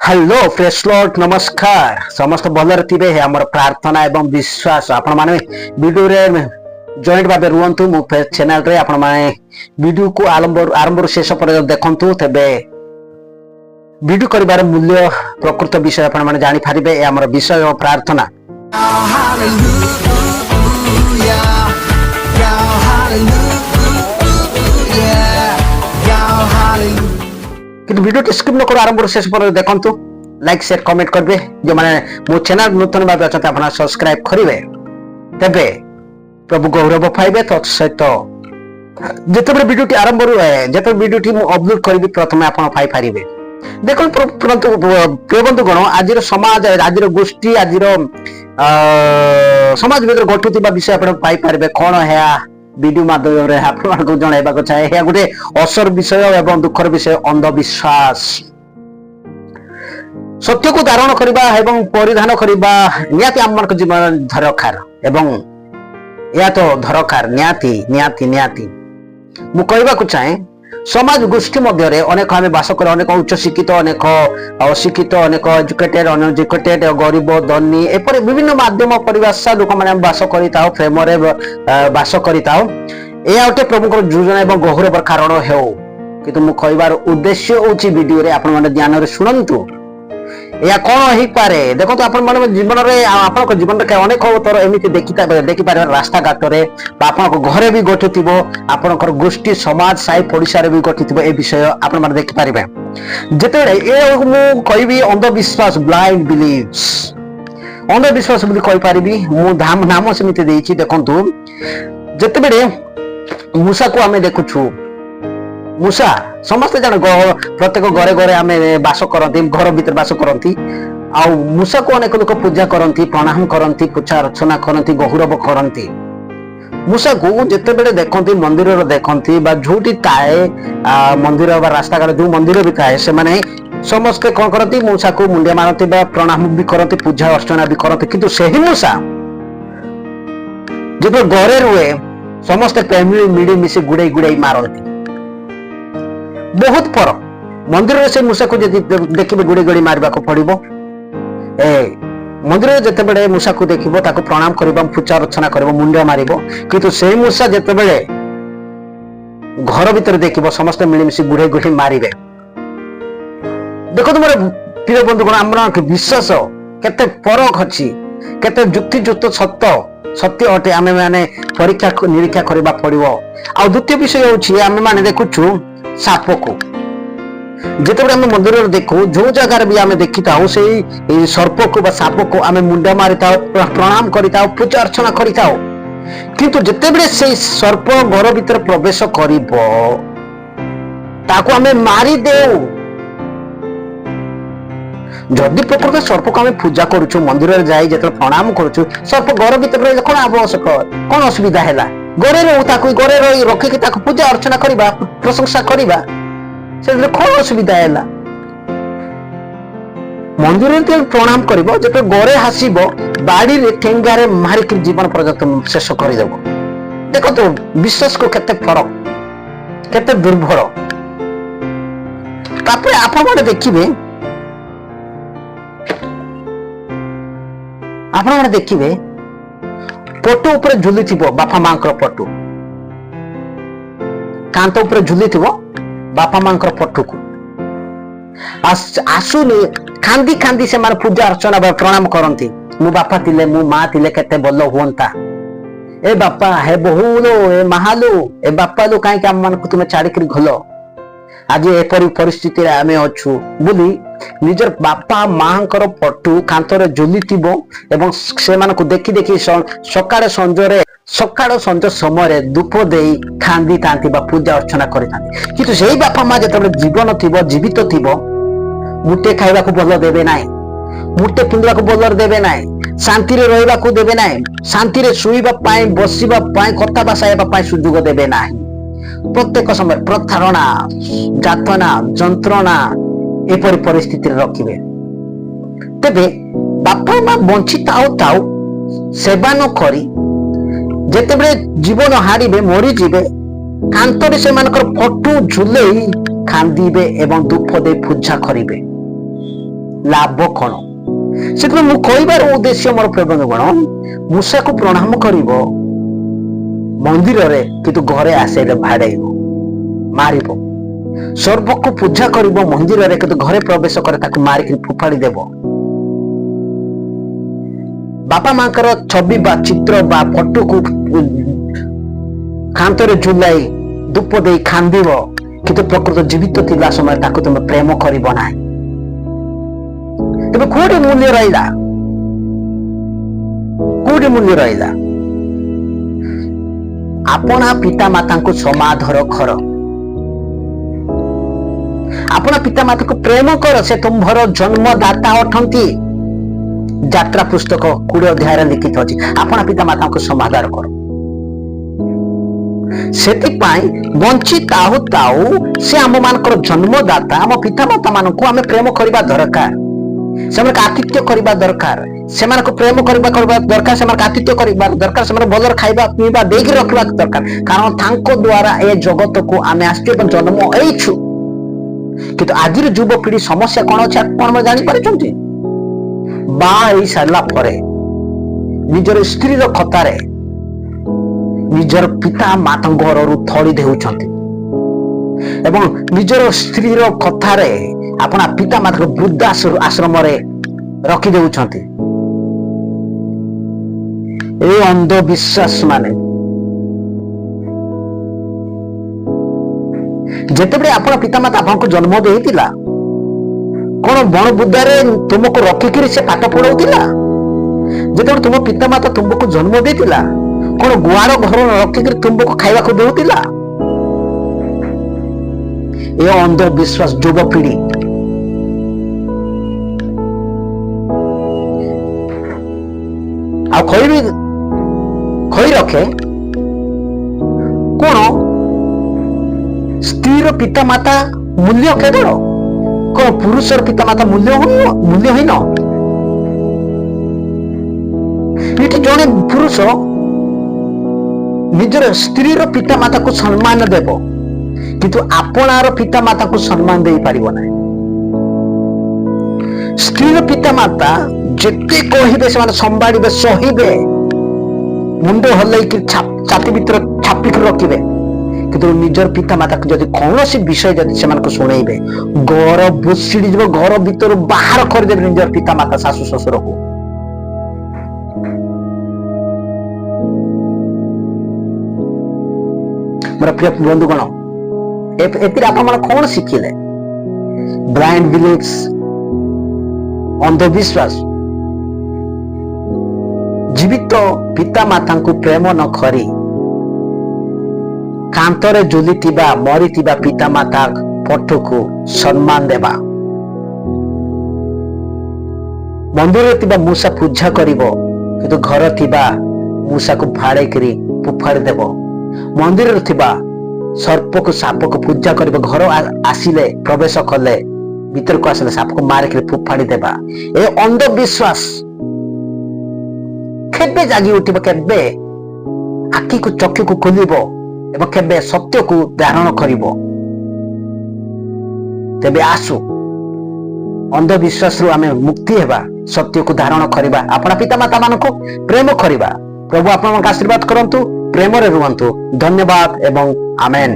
Hello press Lord नमस्कार समस्त भलरे थिबे हे हमर प्रार्थना एवं विश्वास आपण माने वीडियो रे जॉइंट भाबे रुहंतु मो चैनल रे आपण माने वीडियो को आरंभ शेष पर्यंत देखंतु तबे वीडियो करिबार मूल्य प्रकृत विषय आपण माने जानि पारिबे ए हमर विषय प्रार्थना किंतु वीडियो स्किप न करो आरंभ शेष पर देखंतु लाइक शेयर कमेंट करबे जो माने मो चैनल नूतन भाबे अछत आपना सब्सक्राइब करिवे तबे प्रभु गौरव पाइबे तो सहित जेते वीडियो टी आरंभ जेते वीडियो टी मु अपलोड करबी प्रथमे आपण पाइ पारिबे देखो परंतु प्रियबंधु गण आजिर समाज आजिर गोष्ठी आजिर समाज भीतर घटुतिबा विषय आपण पाइ पारिबे कोन है वीडियो माध्यम रे आपण को जणाइबा को चाहे हे गुटे असर विषय एवं दुखर विषय अंधविश्वास सत्य को धारण करबा एवं परिधान करबा नियाति हमन को जीवन धरखार एवं या तो धरखार नियाति नियाति नियाति मु कहबा को चाहे समाज गोष्ठी मध्य रे अनेक हमें वास करे अनेक उच्च शिक्षित अनेक अशिक्षित अनेक एजुकेटेड अनएजुकेटेड गरीब धनी एपरि विभिन्न माध्यम परिभाषा लोक माने वास करिताओ प्रेम रे वास करिताओ ए आउटे प्रभु को योजना एवं गहर कारण हेउ किंतु मु कहबार उद्देश्य होची वीडियो रे आपण माने ध्यान रे सुनंतु या कोन होई पारे देखो तो आपण माने जीवन रे आपण को जीवन रे अनेक तर एमिति देखि पारे रास्ता घाट रे आपण को घरे भी घटुतिबो आपण को गोष्ठी समाज साई पड़िसा रे भी घटुतिबो ए विषय आपण माने देखि पारिबे जेते ए मु कहबी अंधविश्वास ब्लाइंड बिलीव्स अंधविश्वास বুলি कहि पारिबी मु नाम समिति देछि देखंतु जेते बेले मूसा को हमें देखुछु मूसा समस्त जन प्रत्येक घरे घरे आमे वास करती घर भीतर वास करती आ मूसा को अनेक लोक पूजा करती प्रणाम करती पूजा अर्चना करती गौरव करती मूसा को जिते बेले देखती मंदिर देखती जोटी थाए मंदिर रास्ता घाट जो मंदिर भी थाए से माने समस्ते कौन करती मूसा को मुंडिया मारती प्रणाम भी करती पूजा अर्चना भी करती किंतु सही मूसा जब घरे रुए समस्ते फैमिली मिली मिसी गुड़े गुड़े मारती बहुत पर मंदिर से मूसा को देखिए गुड़ी गुड़ी मारवा को पड़ो मंदिर जिते बड़े मूसा को देखिबो ताको प्रणाम करबो पूजा अर्चना करबो मुंडिया मारिबो किंतु से मूसा जिते बड़े घर भीतर देखिबो समस्त मिलीमिशी गुड़े गुड़ी मारिबे देखो तुम प्रिय बंधुगण आम विश्वास केते परख अछि केते युक्तियुक्त सत्य अटे आमे माने परीक्षा निरीक्षा करबा पड़िबो आ द्वितीय विषय होछि आमे माने देखुछु साप को जिते आम मंदिर देखू जो जगार भी आम देखी था सर्प को साप को आम मुंडा मारी प्रणाम करता पूजा अर्चना करता किंतु जिते बड़े से सर्प घर भीतर प्रवेश कर मारी देऊ जदि प्रकृत सर्प को आम पूजा करुचु मंदिर जाई जते प्रणाम करुचु सर्प घर भीतर कौन आवश्यक कौन असुविधा है घरे घरे रही रखिकी पूजा अर्चना करवा प्रशंसा करवा से कौन असुविधा है मंदिर प्रणाम कर जो घरे हासिब बाड़ी ठेंगारे मारिक जीवन पर्यंत शेष करदेव देख तो विश्वास को केते फरक केते दुर्भर आप देखिए देखिए फोटो ऊपर झुली थिबो बापा मांकर फोटो कांत ऊपर झुली थिबो बापा मांकर फोटो को आसुनी खांदी खांदी से मार पूजा अर्चना प्रणाम करंती मु बापा थिले मु मां थिले केते बल्ल हुंता ए बापा हे बहुलो ए महालो ए बापा लो काई काम मन को तुमे छाड़ी करी घलो आज एपरी परिस्थिति रे आमे अछु बोली निजर बापा मांकर फोटो कांतरे झुली थिबो एवं से मान को देखि देखि सकाळे संज समय धूप देई खांदी तांती बा पूजा अर्चना करि तांती किंतु सेही बापा मां जतबे जीवन थिबो जीवित थिबो मुटे खाइबा को बल देबे नाइ मुटे पिंदरा को बल देबे नाइ शांति रे रहइबा को देबे नाइ शांति रे सुइबा पाए बसिबा पाए कथा भाषाइबा पाए सुजुग देबे नाइ प्रत्येक समय प्रतारणा जातना जंत्रणा एपरी परिस्थिति रखिबे तेबे बापा मां बंची ताऊ सेवा न करी जेतेबे जीवन हारिबे मरी जिबे कांतरे से मानकर फोटो झुलेई खांदीबे एवं धूप दे पूजा करिबे ଲାଭ କଣ? ସେଥିପାଇଁ ମୁଁ କହିବାର ଉଦ୍ଦେଶ୍ୟ ମୋର ପ୍ରିୟ ବନ୍ଧୁଗଣ, ମୂଷାକୁ ପ୍ରଣାମ କରିବ ମନ୍ଦିରରେ, କିନ୍ତୁ ଘରେ ଆସିଲେ ବାଡ଼େଇବ, ମାରିବ। ସର୍ପକୁ ପୂଜା କରିବ ମନ୍ଦିରରେ, କିନ୍ତୁ ଘରେ ପ୍ରବେଶ করে ତାକୁ ମାରିକି ଫୋପାଡ଼ି ଦେବ। ବାପା ମାଙ୍କର ଛବି ବା ଚିତ୍ର ବା ଫଟୋକୁ କାନ୍ଥରେ ଝୁଲାଇ ଧୂପ ଦେଇ କାନ୍ଦିବ, କିନ୍ତୁ ପ୍ରକୃତ ଜୀବିତ ଥିଲା ସମୟରେ ତାକୁ ତୁମେ ପ୍ରେମ କରିବ ନାହିଁ। ତେବେ କୋଉଠି ମୂଲ୍ୟ ରହିଲା? କୋଉଠି ମୂଲ୍ୟ ରହିଲା? ଆପଣା ପିତା ମାତାଙ୍କୁ ସମାଦର କର, ଆପଣା ପିତା ମାତାକୁ ପ୍ରେମ କର, ସେ ତୁମ୍ଭର ଜନ୍ମଦାତା ଅଟନ୍ତି। ଯାତ୍ରା ପୁସ୍ତକ 20 ଅଧ୍ୟାୟରେ ଲିଖିତ ଅଛି। ଆପଣା ପିତା ମାତାଙ୍କୁ ସମାଦର କର। ସେଥିପାଇଁ ବଞ୍ଚି ତାଉ ତାଉ ସେ ଆମ ମାନଙ୍କର ଜନ୍ମଦାତା, ଆମ ପିତା ମାତା ମାନଙ୍କୁ ଆମେ ପ୍ରେମ କରିବା ଦରକାର, ସେମାନଙ୍କୁ ଆତିଥ୍ୟ କରିବା ଦରକାର, ସେମାନଙ୍କୁ ପ୍ରେମ କରିବା ଦରକାର, ସେମାନଙ୍କୁ ଆତିଥ୍ୟ କରିବା ଦରକାର, ସେମାନଙ୍କୁ ଭଲରେ ଖାଇବା ପିଇବା ଦେଇକି ରଖିବା ଦରକାର। କାରଣ ତାଙ୍କ ଦ୍ୱାରା ଏ ଜଗତକୁ ଆମେ ଆସିଛୁ ଏବଂ ଜନ୍ମ ହେଇଛୁ। କିନ୍ତୁ ଆଜିର ଯୁବପିଢି ସମସ୍ୟା କଣ ଅଛି ଆପଣ ଜାଣିପାରୁଛନ୍ତି? ବାହା ହେଇ ସାରିଲା ପରେ ନିଜର ସ୍ତ୍ରୀର କଥାରେ ନିଜର ପିତା ମାତାଙ୍କ ଘରରୁ ଥଳି ଦେଉଛନ୍ତି ଏବଂ ନିଜର ସ୍ତ୍ରୀର କଥାରେ ଆପଣ ପିତା ମାତାଙ୍କ ବୃଦ୍ଧ ଆଶ୍ରମରେ ରଖି ଦେଉଛନ୍ତି। এই ଅନ୍ଧବିଶ୍ୱାସ ମାନେ ଯେତେବେଳେ ଆପଣ ପିତା ମାତା ଆପଣଙ୍କୁ ଜନ୍ମ ଦେଇଥିଲା, କଣ ବଣ ବୁଦାରେ ତୁମକୁ ରଖିକିରି ସେ ପାଠ ପଢଉଥିଲା? ଯେତେବେଳେ ତୁମ ପିତା ମାତା ତୁମକୁ ଜନ୍ମ ଦେଇଥିଲା, କଣ ଗୁଆର ଘର ରଖିକିରି ତୁମକୁ ଖାଇବାକୁ ଦେଉଥିଲା? ଏ ଅନ୍ଧବିଶ୍ୱାସ ଯୁବପିଢି ଆଉ ଖଇ ରଖେ କଣ ସ୍ତ୍ରୀର ପିତା ମାତା ମୂଲ୍ୟ କେବଳ? କଣ ପୁରୁଷର ପିତା ମାତା ମୂଲ୍ୟହୀନ? ଏଠି ଜଣେ ପୁରୁଷ ନିଜର ସ୍ତ୍ରୀର ପିତା ମାତାକୁ ସମ୍ମାନ ଦେବ, କିନ୍ତୁ ଆପଣାର ପିତା ମାତାକୁ ସମ୍ମାନ ଦେଇପାରିବ ନାହିଁ। ସ୍ତ୍ରୀର ପିତା ମାତା ଯେତେ କହିବେ ସେମାନେ ସମ୍ଭାଳିବେ, ସହିବେ, ମୁଣ୍ଡ ହଲେଇକି ଛାତି ଭିତରେ ଛାପିକି ରଖିବେ, କିନ୍ତୁ ନିଜର ପିତା ମାତାକୁ ଯଦି କୌଣସି ବିଷୟ ଯଦି ସେମାନଙ୍କୁ ଶୁଣେଇବେ, ଘର ଭୁଷିଡ଼ି ଯିବ, ଘର ଭିତରୁ ବାହାର କରିଦେବେ ନିଜର ପିତା ମାତା ଶାଶୁ ଶ୍ୱଶୁରକୁ। ମୋର ପ୍ରିୟ ବନ୍ଧୁଗଣ, ଏଥିରେ ଆପଣମାନେ କଣ ଶିଖିଲେ? ବ୍ଲାଇଣ୍ଡ ବିଲିଫ୍ସ, ଅନ୍ଧବିଶ୍ୱାସ, ଜୀବିତ ପିତା ମାତାଙ୍କୁ ପ୍ରେମ ନ କରି କାନ୍ଥରେ ଝୁଲିଥିବା ମରିଥିବା ପିତା ମାତା ଫଟୋକୁ ସମ୍ମାନ ଦେବା। ମନ୍ଦିରରେ ଥିବା ମୂଷା ପୂଜା କରିବ, କିନ୍ତୁ ଘର ଥିବା ମୂଷାକୁ ଭାଡେଇକିରି ଫୋପାଡ଼ି ଦେବ। ମନ୍ଦିରରେ ଥିବା ସର୍ପକୁ ସାପକୁ ପୂଜା କରିବ, ଘର ଆସିଲେ ପ୍ରବେଶ କଲେ ଭିତରକୁ ଆସିଲେ ସାପକୁ ମାରିକିରି ଫୋପାଡ଼ି ଦେବା। ଏ ଅନ୍ଧବିଶ୍ୱାସ କେବେ ଜାଗି ଉଠିବ? କେବେ ଆଖିକୁ ଚକ୍ଷୁକୁ ଖୋଲିବ ଏବଂ କେବେ ସତ୍ୟକୁ ଧାରଣ କରିବ? ତେବେ ଆସୁ ଅନ୍ଧବିଶ୍ୱାସରୁ ଆମେ ମୁକ୍ତି ହେବା, ସତ୍ୟକୁ ଧାରଣ କରିବା, ଆପଣା ପିତା ମାତା ମାନଙ୍କୁ ପ୍ରେମ କରିବା। ପ୍ରଭୁ ଆପଣଙ୍କୁ ଆଶୀର୍ବାଦ କରନ୍ତୁ, ପ୍ରେମରେ ରୁହନ୍ତୁ। ଧନ୍ୟବାଦ ଏବଂ ଆମେନ୍।